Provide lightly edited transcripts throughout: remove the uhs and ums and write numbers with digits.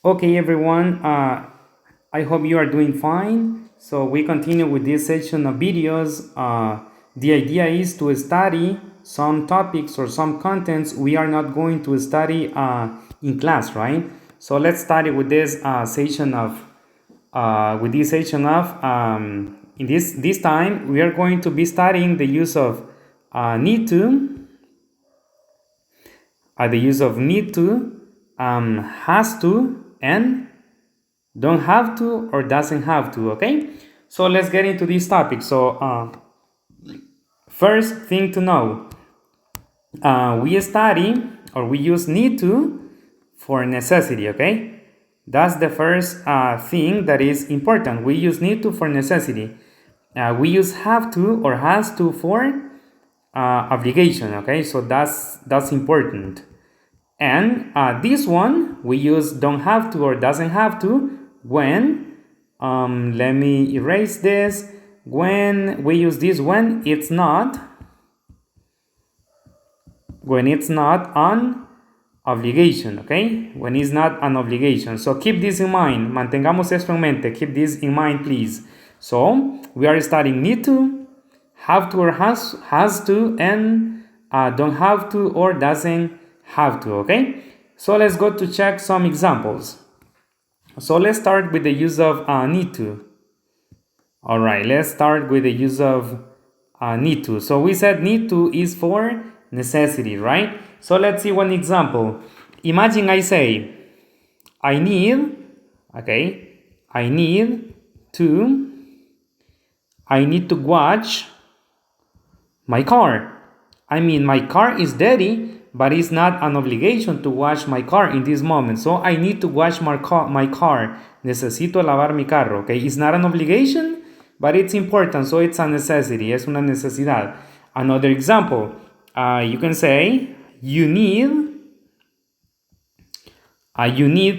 Okay, everyone. I hope you are doing fine. So we continue with this section of videos. The idea is to study some topics or some contents we are not going to study in class, right? So let's study with this section of in this time we are going to be studying the use of need to, has to, and don't have to or doesn't have to. Okay, so let's get into this topic. So first thing to know, we study or we use need to for necessity. Okay, that's the first thing that is important. We use need to for necessity. We use have to or has to for obligation. Okay, so that's important. And this one we use don't have to or doesn't have to when, let me erase this, when we use this when it's not an obligation, okay? When it's not an obligation. So keep this in mind. Mantengamos esto en mente. Keep this in mind, please. So we are studying need to, have to or has to, and don't have to or doesn't have to, okay? So let's go to check some examples. So let's start with the use of need to. All right, let's start with the use of need to. So we said need to is for necessity, right? So let's see one example. Imagine I say, I need, okay, I need to, I need to watch my car. I mean, my car is dirty, but it's not an obligation to wash my car in this moment. So I need to wash my car. Necesito lavar mi carro, okay? It's not an obligation, but it's important, so it's a necessity. Es una necesidad. Another example, you can say, you need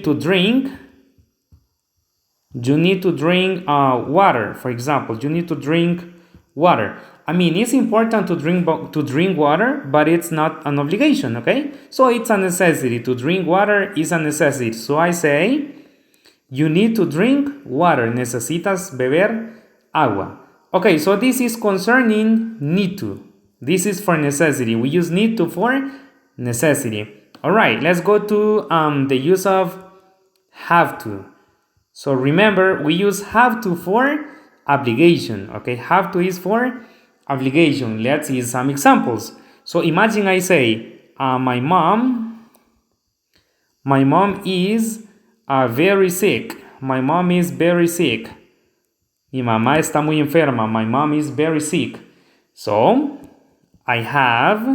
to drink water. For example, you need to drink water. I mean, it's important to drink water, but it's not an obligation, okay? So it's a necessity. To drink water is a necessity. So I say, you need to drink water. Necesitas beber agua. Okay, so this is concerning need to. This is for necessity. We use need to for necessity. All right, let's go to the use of have to. So remember, we use have to for obligation. Okay, have to is for obligation. Let's see some examples. So imagine I say, my mom is very sick. My mom is very sick. Mi mamá está muy enferma. My mom is very sick. So I have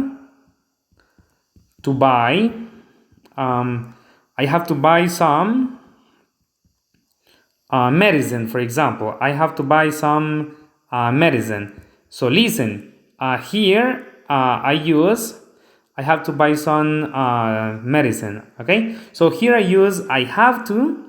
to buy. I have to buy some medicine, for example. I have to buy some medicine. So listen, here I have to buy some medicine, okay? So here I use I have to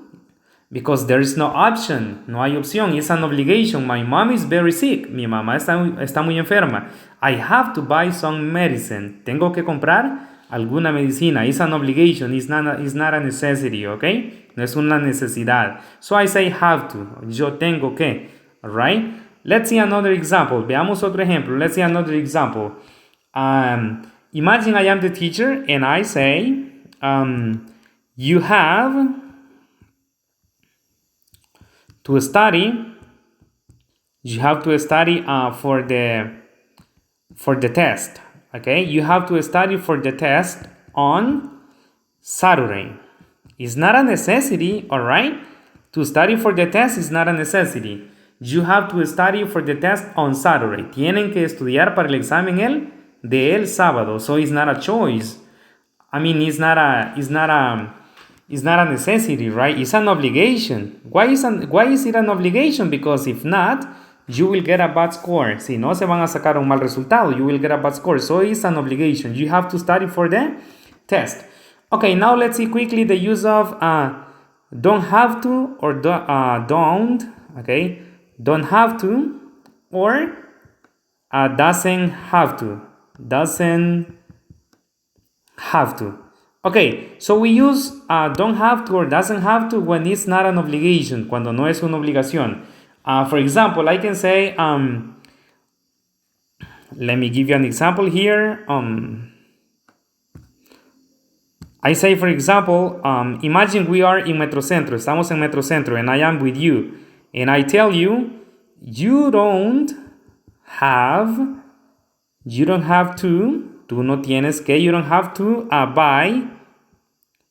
because there is no option, no hay opción, it's an obligation. My mom is very sick, mi mamá está muy enferma. I have to buy some medicine. Tengo que comprar alguna medicina. It's an obligation, it's not a necessity, okay? No es una necesidad. So I say have to, yo tengo que, alright? Let's see another example. Veamos otro ejemplo. Let's see another example. Imagine I am the teacher and I say, you have to study. You have to study for the test. Okay, you have to study for the test on Saturday. It's not a necessity, all right? To study for the test is not a necessity. You have to study for the test on Saturday. Tienen que estudiar para el examen del sábado. So it's not a choice. I mean, it's not a necessity, right? It's an obligation. Why is it an obligation? Because if not, you will get a bad score. Si no, se van a sacar un mal resultado. You will get a bad score. So it's an obligation. You have to study for the test. Okay, now let's see quickly the use of don't have to or don't. Okay, don't have to or doesn't have to. Doesn't have to. Okay, so we use don't have to or doesn't have to when it's not an obligation, cuando no es una obligación. For example, I can say, let me give you an example here. I say, for example, imagine we are in Metrocentro, estamos en Metrocentro, and I am with you, and I tell you, you don't have to, tú no tienes que, you don't have to buy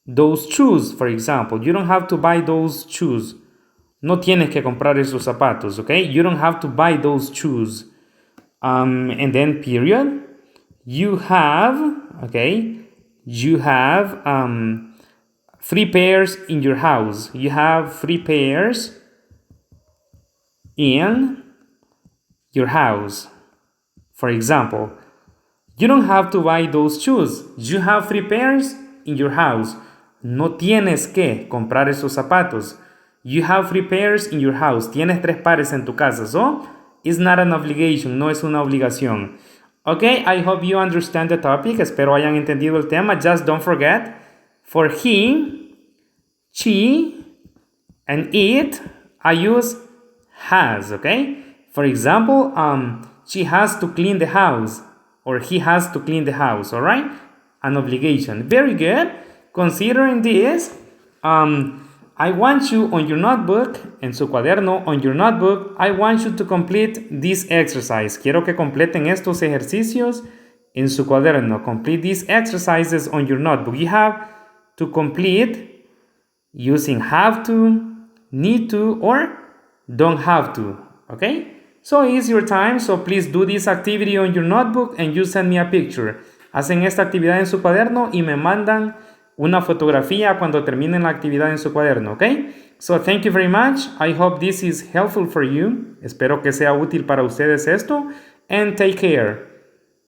those shoes, for example. You don't have to buy those shoes. No tienes que comprar esos zapatos, okay? You don't have to buy those shoes. And then period. You have, okay? You have 3 pairs in your house. You have 3 pairs in your house. For example, you don't have to buy those shoes. You have 3 pairs in your house. No tienes que comprar esos zapatos. You have 3 pairs in your house. Tienes 3 pares en tu casa. So, it's not an obligation. No es una obligación. Okay, I hope you understand the topic. Espero hayan entendido el tema. Just don't forget, for he, she, and it, I use has, okay? For example, she has to clean the house, or he has to clean the house, all right? An obligation. Very good. Considering this, I want you on your notebook, en su cuaderno, on your notebook, I want you to complete this exercise. Quiero que completen estos ejercicios en su cuaderno. Complete these exercises on your notebook. You have to complete using have to, need to, or don't have to. Okay? So it's your time, so please do this activity on your notebook and you send me a picture. Hacen esta actividad en su cuaderno y me mandan una fotografía cuando terminen la actividad en su cuaderno, ¿ok? So thank you very much. I hope this is helpful for you. Espero que sea útil para ustedes esto. And take care.